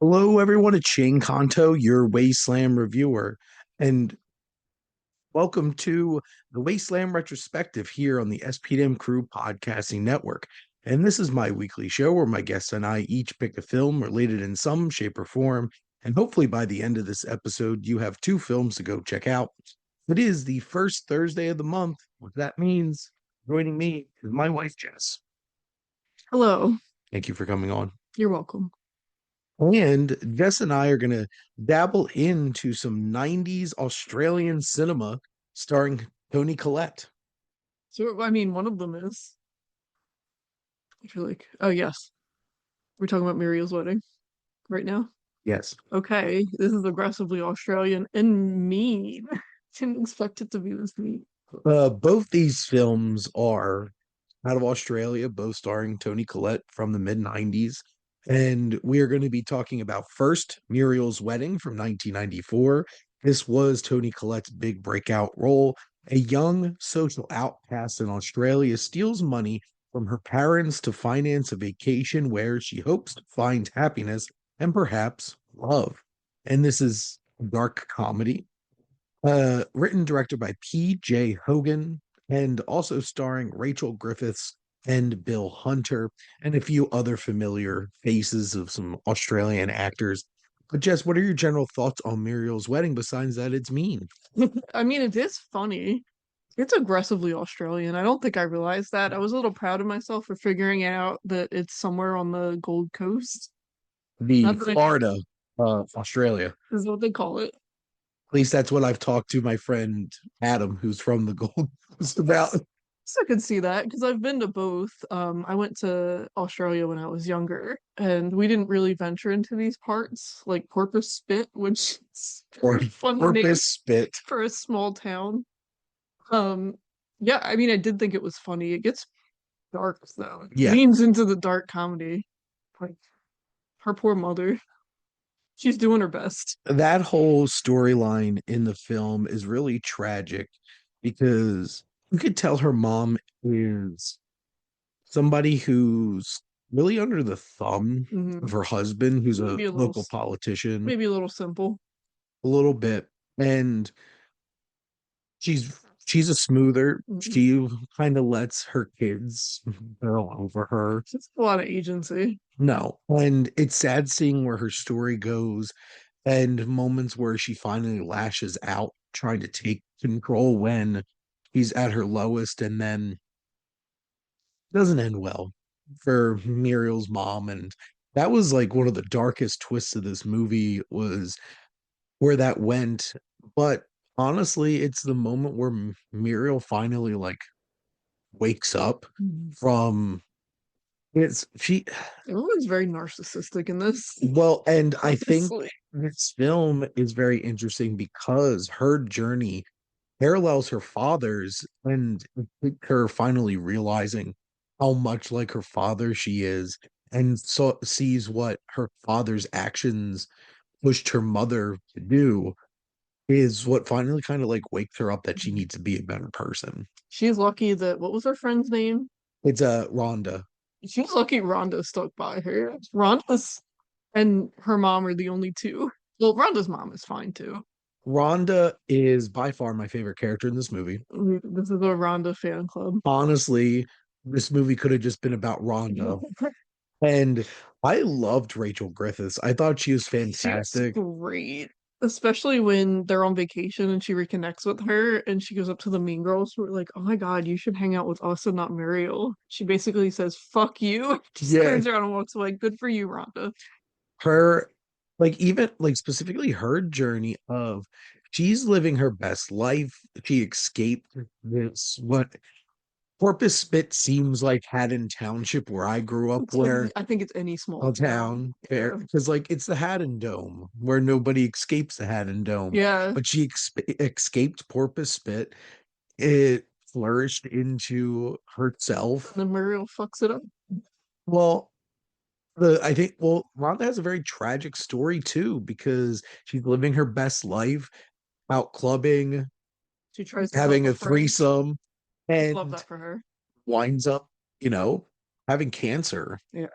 Hello, everyone. It's Jane Conto, your Wasteland Reviewer, and welcome to the Wasteland Retrospective here on the SPDM Crew Podcasting Network. And this is my weekly show where my guests and I each pick a film related in some shape or form. And hopefully, by the end of this episode, you have two films to go check out. It is the first Thursday of the month. What that means, joining me is my wife, Jess. Hello. Thank you for coming on. You're welcome. And Jess and I are going to dabble into some 90s Australian cinema starring Toni Collette. So, one of them is. I feel like, oh, yes. We're talking about Muriel's wedding right now. Yes. Okay. This is aggressively Australian and mean. Didn't expect it to be this mean. Both these films are out of Australia, both starring Toni Collette from the mid 90s. And we are going to be talking about first Muriel's Wedding from 1994. This was Toni Collette's big breakout role. A young social outcast in Australia steals money from her parents to finance a vacation where she hopes to find happiness and perhaps love. And this is a dark comedy, written directed by P.J. Hogan and also starring Rachel Griffiths and Bill Hunter and a few other familiar faces of some Australian actors. But Jess, what are your general thoughts on Muriel's Wedding besides that it's mean? It is funny. It's aggressively Australian. I don't think I realized that. I was a little proud of myself for figuring out that it's somewhere on the Gold Coast. The Not that I Florida, Australia. is what they call it. At least that's what I've talked to my friend Adam, who's from the Gold Coast, about. So I could see that because I've been to both. I went to Australia when I was younger, and we didn't really venture into these parts, like Porpoise Spit, which is a Or very fun name Porpoise Spit. for a small town. Um, yeah, I did think it was funny. It gets dark though. It Yeah, leans into the dark comedy. Like her poor mother. She's doing her best. that whole storyline in the film is really tragic because you could tell her mom is somebody who's really under the thumb Hmm. of her husband, who's a Maybe a little, local politician, maybe a little simple. a little bit. And she's a smoother. Mhm. She kind of lets her kids go over her. Just a lot of agency. No. And it's sad seeing where her story goes and moments where she finally lashes out, trying to take control when he's at her lowest, and then doesn't end well for Muriel's mom. And that was like one of the darkest twists of this movie was where that went. But honestly, it's the moment where Muriel finally like wakes up Mhm. from it's she Everyone's very narcissistic in this, well, and I think honestly. this film is very interesting because her journey parallels her father's, and I think her finally realizing how much like her father she is, and so sees what her father's actions pushed her mother to do, is what finally kind of like wakes her up that she needs to be a better person. She's lucky that what was her friend's name? It's a Rhonda. She's lucky Rhonda stuck by her. Rhonda's and her mom are the only two. Well, Rhonda's mom is fine too. Rhonda is by far my favorite character in this movie. This is a Rhonda fan club. Honestly, this movie could have just been about Rhonda. And I loved Rachel Griffiths. I thought she was She was fantastic. great. Especially when they're on vacation and she reconnects with her and she goes up to the mean girls who are like, oh my God, you should hang out with us and not Muriel. She basically says, fuck you. Just Yeah, turns around and walks away. Good for you, Rhonda. her like even like specifically her journey of she's living her best life. She escaped this what Porpoise Spit seems like Haddon Township where I grew up, where I think it's any small a town. town fair Yeah. because like it's the Haddon Dome where nobody escapes the Haddon Dome, Yeah. but she escaped Porpoise Spit. It flourished into And herself. then Muriel fucks it up. Well, the I think well, Rhonda has a very tragic story too because she's living her best life out clubbing, She tries to help having a a friend. threesome, Love and that for her. winds up, having cancer. Yeah.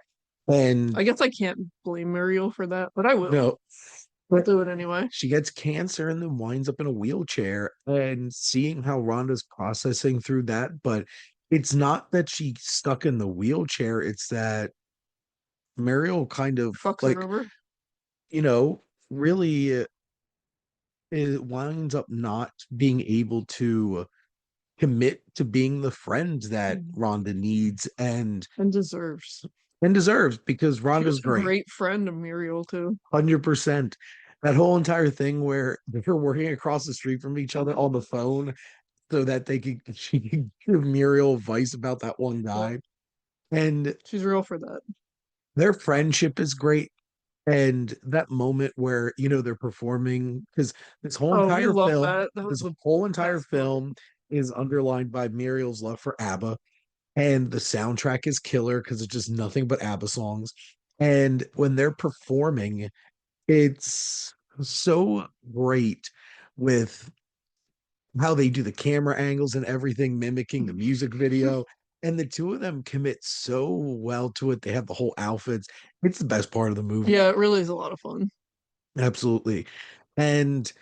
And I guess I can't blame Muriel for that, but I will. no, I'll but do it anyway. she gets cancer and then winds up in a wheelchair. And seeing how Rhonda's processing through that, but it's not that she's stuck in the wheelchair, it's that Muriel kind of Fucks her like, over. you know, really it winds up not being able to commit to being the friend that Mm. Rhonda needs And deserves. and deserves because She was Rhonda's a great. great friend of Muriel too. 100%. That whole entire thing where they're working across the street from each other on the phone so that they could she could give Muriel advice about that one Yep. guy. And She's real for that. their friendship is great. And that moment where, they're performing, because this whole Oh, we entire love film, that. That was this the whole entire best moment. film is underlined by Muriel's love for ABBA. And the soundtrack is killer because it's just nothing but ABBA songs. And when they're performing, it's so great with how they do the camera angles and everything, mimicking the music video. And the two of them commit so well to it. They have the whole outfits. It's the best part of the movie. Yeah, it really is a lot of fun. Absolutely. And,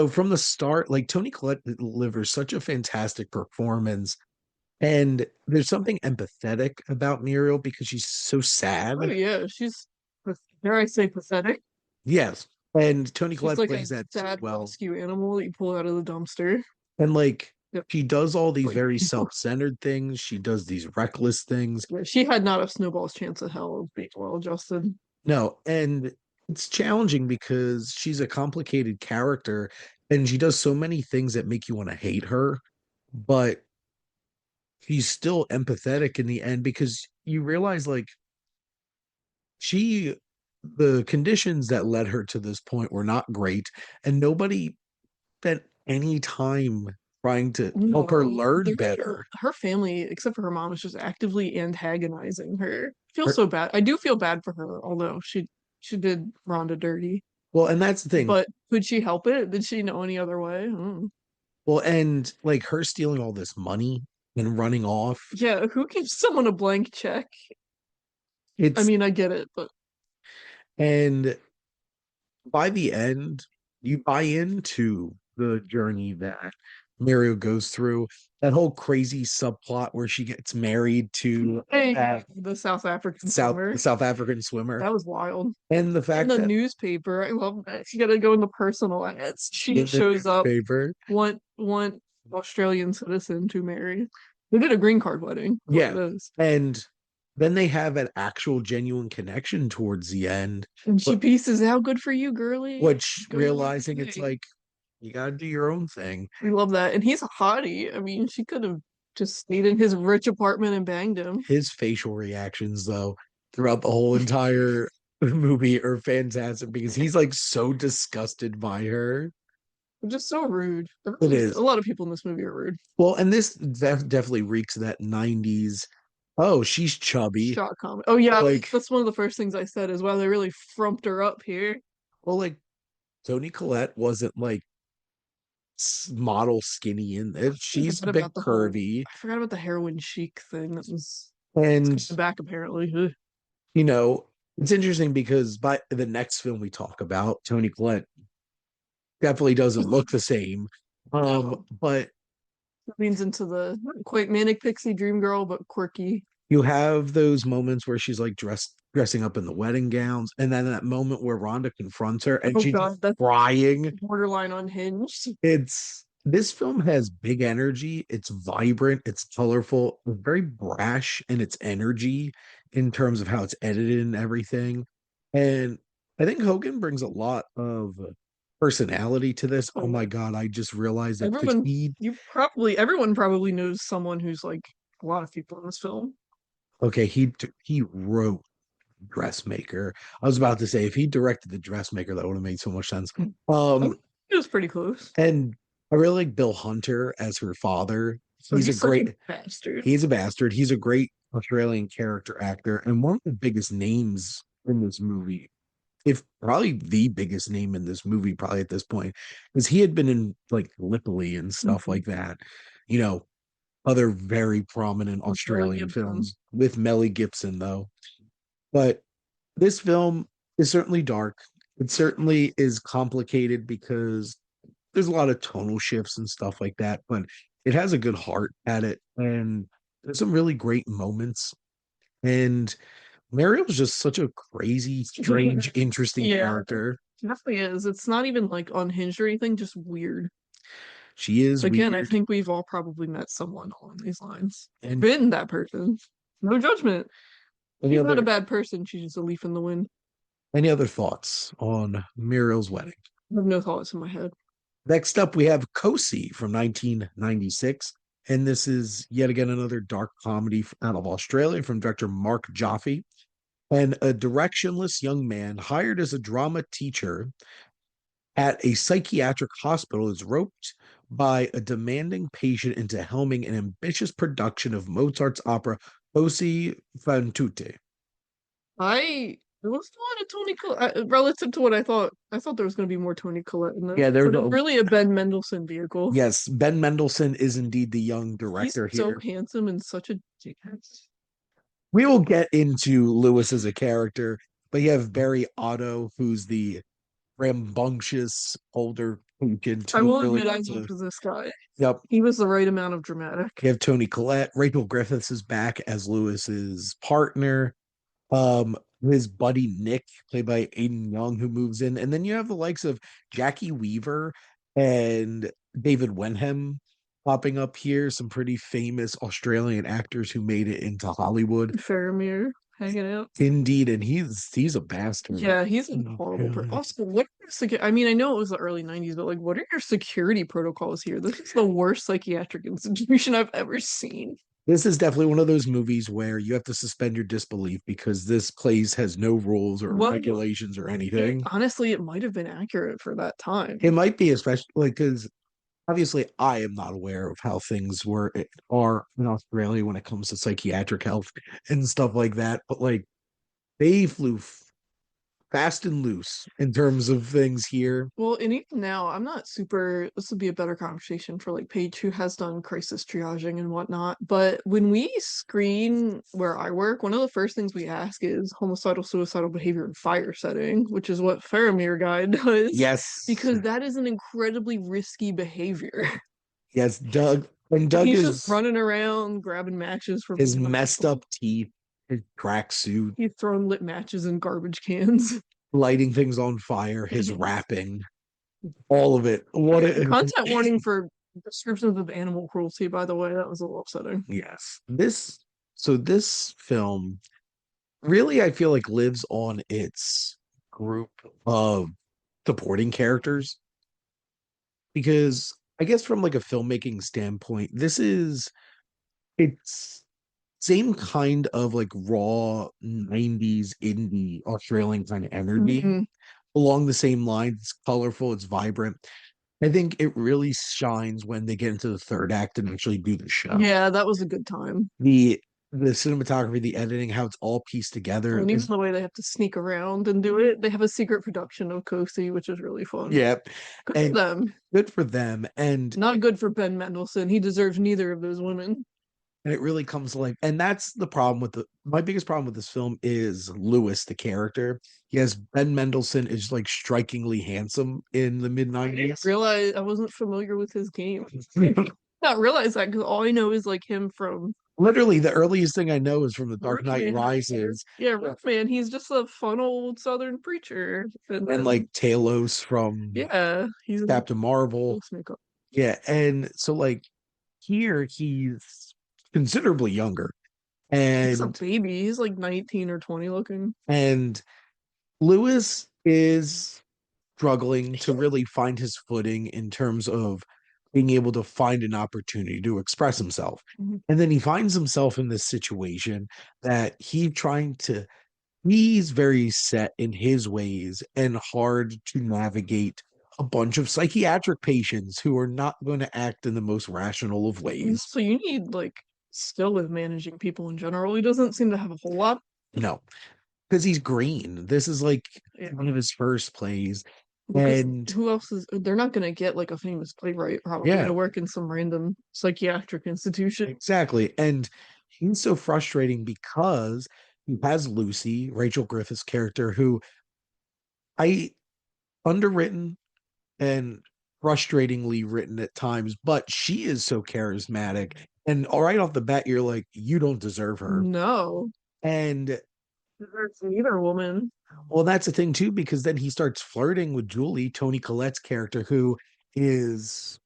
from the start, like Toni Collette delivers such a fantastic performance. And there's something empathetic about Muriel because she's so sad. Oh yeah, she's dare I say pathetic. Yes. And Toni She's Collette like a plays that so sad well. rescue animal that you pull out of the dumpster. And like Yep. she does all these Like, very self-centered things. She does these reckless things. yeah, she had not a snowball's chance of hell of being well adjusted. No, and it's challenging because she's a complicated character and she does so many things that make you want to hate her, but she's still empathetic in the end because you realize like she the conditions that led her to this point were not great and nobody spent any time trying to help her No, learn better. her family, except for her mom, is just actively antagonizing her. I feel Her- so bad. I do feel bad for her, although she did Rhonda dirty. well, and that's the thing. But could she help it? Did she know any other way? Well, and like her stealing all this money and running off, Yeah, who gives someone a blank check? I it's mean, I get it, but and by the end, you buy into the journey that Mario goes through. That whole crazy subplot where she gets married to hey, the South African swimmer. South African swimmer, That was wild. and the In fact the that newspaper, I love that. She got to go into personal ads. She in the shows up, newspaper, want Australian citizen to marry. They did a green card wedding. What yeah, it is, and then they have an actual genuine connection towards the end, and she but pieces out. Good for you, girly. which Go your own realizing it's way. like you got to do your own thing. We love that, and he's a hottie. I mean, she could have just stayed in his rich apartment and banged him. His facial reactions, though, throughout the whole entire movie are fantastic because he's like so disgusted by her. Just so rude. It A is. lot of people in this movie are rude. Well, and this definitely reeks of that 90s. Oh, she's chubby. Shot comment. Oh yeah, Like, that's one of the first things I said is wow, they really frumped her up here. well, like Toni Collette wasn't like model skinny in it. She's a Forgot bit about the whole. curvy. I forgot about the heroin chic thing. It's And, coming back apparently. Ugh. you know, it's interesting because by the next film we talk about, Toni Collette definitely doesn't look the same. No, But leans into the not quite manic pixie dream girl, but quirky. you have those moments where she's like dressing up in the wedding gowns, and then that moment where Rhonda confronts her and Oh she's just god, that's crying. borderline unhinged. It's this film has big energy, it's vibrant, it's colorful, it's very brash in its energy in terms of how it's edited and everything. And I think Hogan brings a lot of personality to this. Oh Oh, my God, I just realized that because everyone, everyone probably knows someone who's like a lot of people in this film. okay, he wrote Dressmaker. I was about to say if he directed the Dressmaker, that would have made so much sense. Oh, Um, it was pretty close. and I really like Bill Hunter as her father. So He's a he's such a great bastard. he's a bastard. He's a great Australian character actor and one of the biggest names in this movie. If probably the biggest name in this movie, probably at this point, because he had been in like Gallipoli and stuff Mhm. like that. You know, other very prominent With Mel Australian Gibson. films with Melly Gibson, though. But This film is certainly dark. It certainly is complicated because there's a lot of tonal shifts and stuff like that, but it has a good heart at it. And there's some really great moments. And Muriel's just such a crazy, strange, interesting Yeah, character. it definitely is. It's not even like unhinged or anything, just weird. She is Again, I weird. think we've all probably met someone along these lines. And Been that person. No judgment. any She's not a other bad person. She's just a leaf in the wind. any other thoughts on Muriel's Wedding? I have no thoughts in my head. Next up, we have Cosi from 1996. And this is yet again another dark comedy out of Australia from director Mark Jaffe. And a directionless young man hired as a drama teacher at a psychiatric hospital is roped by a demanding patient into helming an ambitious production of Mozart's opera Cosi fan tutte. There was a lot of Toni Collette relative to what I thought. I thought there was going to be more Toni Collette in this, Yeah, but it's really a Ben Mendelsohn vehicle. yes, Ben Mendelsohn is indeed the young He's director so here. handsome and such a dickhead. We will get into Lewis as a character, but you have Barry Otto, who's the rambunctious older agent I who will really admit I wants to. loved this guy. Yep. He was the right amount of dramatic. You have Toni Collette. Rachel Griffiths is back as Lewis's partner. His buddy Nick, played by Aiden Young, who moves in, and then you have the likes of Jackie Weaver and David Wenham popping up here. Some pretty famous Australian actors who made it into Hollywood. Faramir hanging out. Indeed, and he's a bastard. Yeah, he's a horrible person. Also, I mean, I know it was the early 90s, but like, what are your security protocols here? This is the worst psychiatric institution I've ever seen. This is definitely one of those movies where you have to suspend your disbelief because this place has no rules or Well, regulations or anything. honestly, it might have been accurate for that time. It might be, especially like because obviously I am not aware of how things are in Australia when it comes to psychiatric health and stuff like that. But like they flew fast and loose in terms of things here. Well, and even now, I'm not super. This would be a better conversation for like Paige, who has done crisis triaging and whatnot. But when we screen where I work, one of the first things we ask is homicidal, suicidal behavior in fire setting, which is what Faramir guy does, Yes, because that is an incredibly risky behavior. yes, Doug. And Doug He's just is running around grabbing matches from his messed up teeth, his tracksuit, He's throwing lit matches in garbage cans. lighting things on fire, his rapping, all of it. What Content warning for descriptions of animal cruelty, by the way. That was a little upsetting. yes. This film really I feel like lives on its group of supporting characters because I guess from like a filmmaking standpoint, it's same kind of like raw 90s indie Australian kind of energy Mhm. along the same lines. It's colorful, it's vibrant. I think it really shines when they get into the third act and actually do the show. Yeah, that was a good time. The cinematography, the editing, how it's all pieced together And even is the way they have to sneak around and do it. They have a secret production of Cosi, which is really fun. yeah, Good for and them. good for them. Not good for Ben Mendelsohn. He deserves neither of those women. And it really comes to life. And that's the problem with the my biggest problem with this film is Lewis, the character. Yes, Ben Mendelsohn is like strikingly handsome in the mid 90s. Realize I wasn't familiar with his game. Not realize that because all I know is like him from Literally, the earliest thing I know is from The Dark Knight Roofman. Rises. Yeah, Roofman. He's just a fun old Southern preacher. And And like Talos from yeah, he's in Captain Marvel. close makeup. Yeah, and so like here he's considerably younger. He's a And baby. He's like 19 or 20 looking. and Lewis is struggling to really find his footing in terms of being able to find an opportunity to express himself. Mhm. And then he finds himself in this situation that he's very set in his ways and hard to navigate a bunch of psychiatric patients who are not going to act in the most rational of ways. So you need like skill with managing people in general. He doesn't seem to have a whole lot. No, because he's green. This is like Yeah. one of his first plays. Because And who else is they're not gonna get like a famous playwright probably yeah, to work in some random psychiatric institution. exactly. And he's so frustrating because he has Lucy, Rachel Griffiths' character, who I underwritten and frustratingly written at times, but she is so charismatic. And all right off the bat, you're like, you don't deserve her. No, And there's neither woman. well, that's the thing too, because then he starts flirting with Julie, Toni Collette's character, who is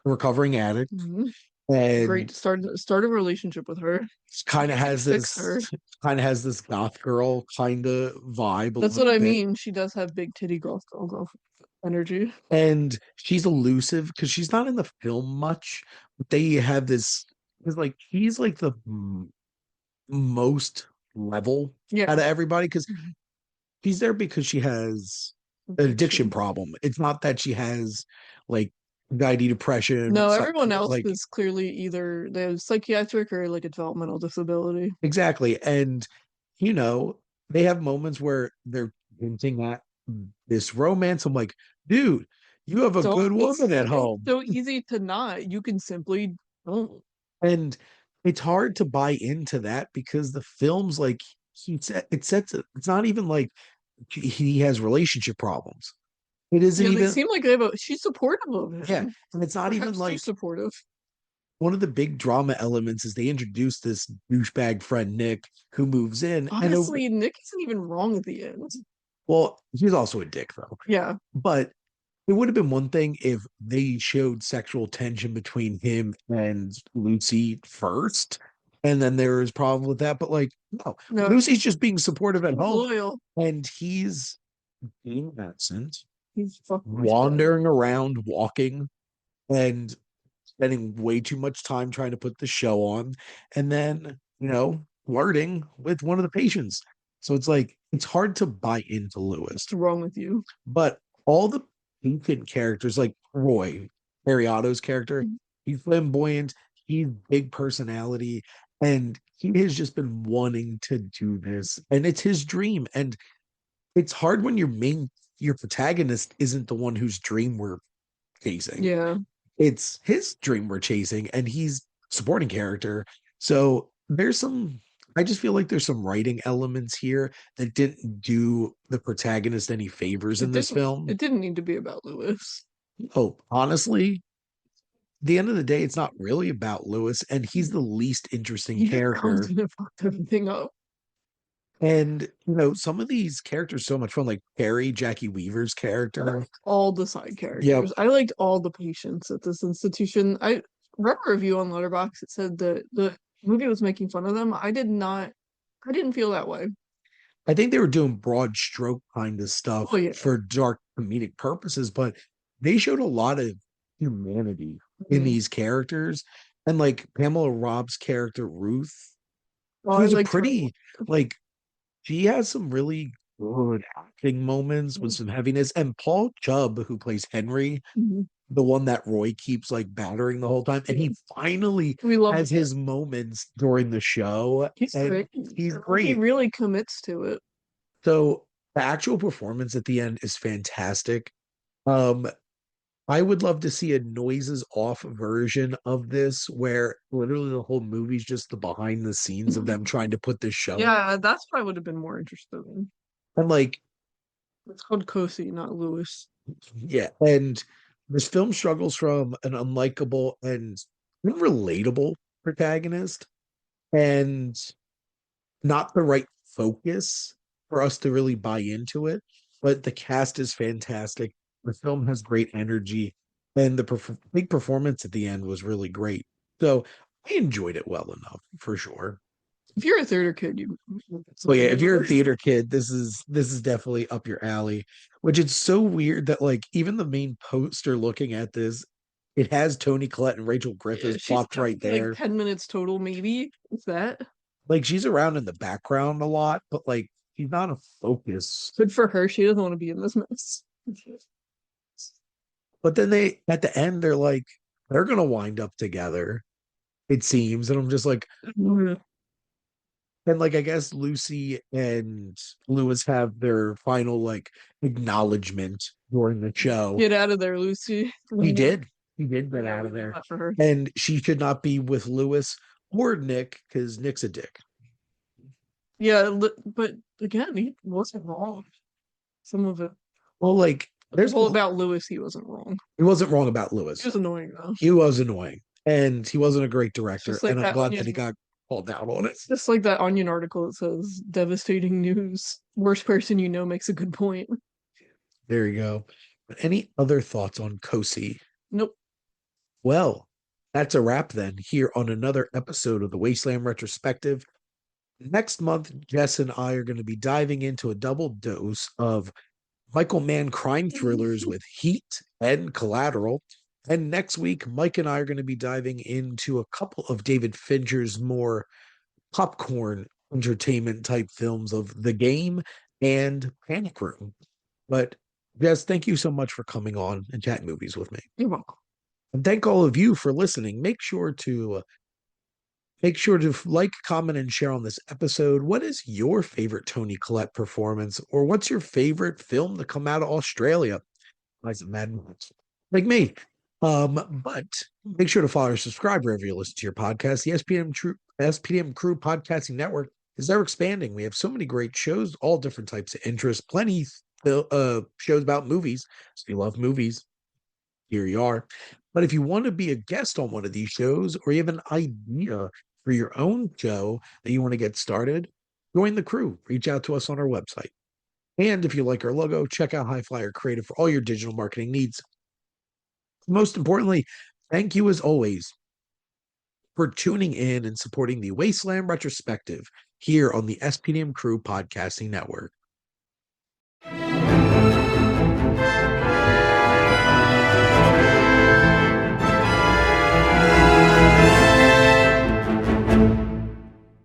a recovering addict Mhm. Great and to start a relationship with her. kind of He can has fix this her. goth girl kind of vibe a That's what little I bit. mean. She does have big titty girl energy. And she's elusive because she's not in the film much. But they have this because like he's like the most level Yeah, out of everybody because she's there because she has an addiction addiction. problem. It's not that she has like anxiety, depression, No, everyone else like is clearly either they have psychiatric or like a developmental disability. exactly. And you know, they have moments where they're hinting at this romance. I'm like, dude, you have a So good woman at it's home. so easy to not. You can simply don't. And it's hard to buy into that because the film's like it sets it. It's not even like he has relationship problems. It isn't Yeah, they even seem like they have a. She's supportive of yeah, him. and it's not even Perhaps too like supportive. one of the big drama elements is they introduce this douchebag friend Nick who moves in and over Honestly, Nick isn't even wrong at the end. well, he's also a dick though. Yeah, But it would have been one thing if they showed sexual tension between him and Lucy first, and then there was problem with that. But like, no, no, Lucy's just being supportive at he's home, loyal. and he's being absent, He's fucking respect. wandering around, walking, and spending way too much time trying to put the show on, and then flirting with one of the patients. So it's like it's hard to buy into Lewis. What's wrong with you? But all the patient characters, like Roy, Harry Otto's character, he's flamboyant, he's big personality, and he has just been wanting to do this. And it's his dream. And it's hard when your protagonist isn't the one whose dream we're chasing. Yeah, It's his dream we're chasing, and he's supporting character. So there's some I just feel like there's some writing elements here that didn't do the protagonist any favors it in this didn't. film. It didn't need to be about Lewis. Oh, honestly, the end of the day, it's not really about Lewis, and he's the least interesting He just comes character. in and fucked everything up. And some of these characters so much fun, like Perry, Jackie Weaver's character. All the side Yep. characters. I liked all the patients at this institution. I read a review on Letterboxd. It said that the movie was making fun of them. I did not. I didn't feel that way. I think they were doing broad stroke kind of stuff Oh yeah. for dark comedic purposes, but they showed a lot of humanity in Mhm. these characters. And like Pamela Robb's character, Ruth, Oh, I who's a liked her. pretty, like, she has some really good acting moments with some heaviness. And Paul Chubb, who plays Henry, Mhm. the one that Roy keeps like battering the whole time, and Yeah. he finally We love has it. his moments during the show, He's and great. he's He great. really commits to it. So the actual performance at the end is fantastic. Um, I would love to see a noises off version of this where literally the whole movie's just the behind the scenes of them trying to put this show. Yeah, that's what I would have been more interested in. And like, It's called Cosi, not Lewis. yeah, and this film struggles from an unlikable and unrelatable protagonist and not the right focus for us to really buy into it. But the cast is fantastic. The film has great energy, and the big performance at the end was really great. So I enjoyed it well enough for sure. If you're a theater kid, you So yeah, if you're a theater kid, this is definitely up your alley. Which it's so weird that like even the main poster looking at this, it has Toni Collette and Rachel Yeah, Griffiths she's plopped right like there. 10 minutes total, maybe. Is that Like she's around in the background a lot, but like she's not a focus. good for her? She doesn't want to be in this mess. But then they at the end they're like they're gonna wind up together, it seems. And I'm just like, and like I guess Lucy and Lewis have their final like acknowledgement during the show. Get out of there, Lucy. He did. He did get Yeah, out we of love there. that for her. And she should not be with Lewis or Nick because Nick's a dick. Yeah, but again, he wasn't wrong. Some of it, Well, like, the there's whole about Lewis, he wasn't wrong. he wasn't wrong about He Lewis. was annoying though. He was annoying, and he wasn't a great It's director. just like And I'm that glad that he onion, got called out on it. just like that Onion article that says devastating news. Worst person you know makes a good point. There you go. Any other thoughts on Cosi? Nope. Well, that's a wrap then here on another episode of the Wasteland Retrospective. Next month, Jess and I are going to be diving into a double dose of Michael Mann crime thrillers with Heat and Collateral. And next week, Mike and I are going to be diving into a couple of David Fincher's more popcorn entertainment type films of The Game and Panic Room. But Jess, thank you so much for coming on and chatting movies with me. You're welcome. And thank all of you for listening. Make sure to like, comment, and share on this episode. What is your favorite Toni Collette performance, or what's your favorite film to come out of Australia? Like Mad Max, like me. But make sure to follow or subscribe wherever you listen to your podcast. The SPDM Crew Podcasting Network is ever expanding. We have so many great shows, all different types of interests, plenty shows about movies. So if you love movies, here you are. But if you want to be a guest on one of these shows, or you have an idea for your own show that you want to get started, join the crew. Reach out to us on our website. And if you like our logo, check out HiFlyer Creative for all your digital marketing needs. Most importantly, thank you as always for tuning in and supporting the Wasteland Retrospective here on the SPDM Crew Podcasting Network.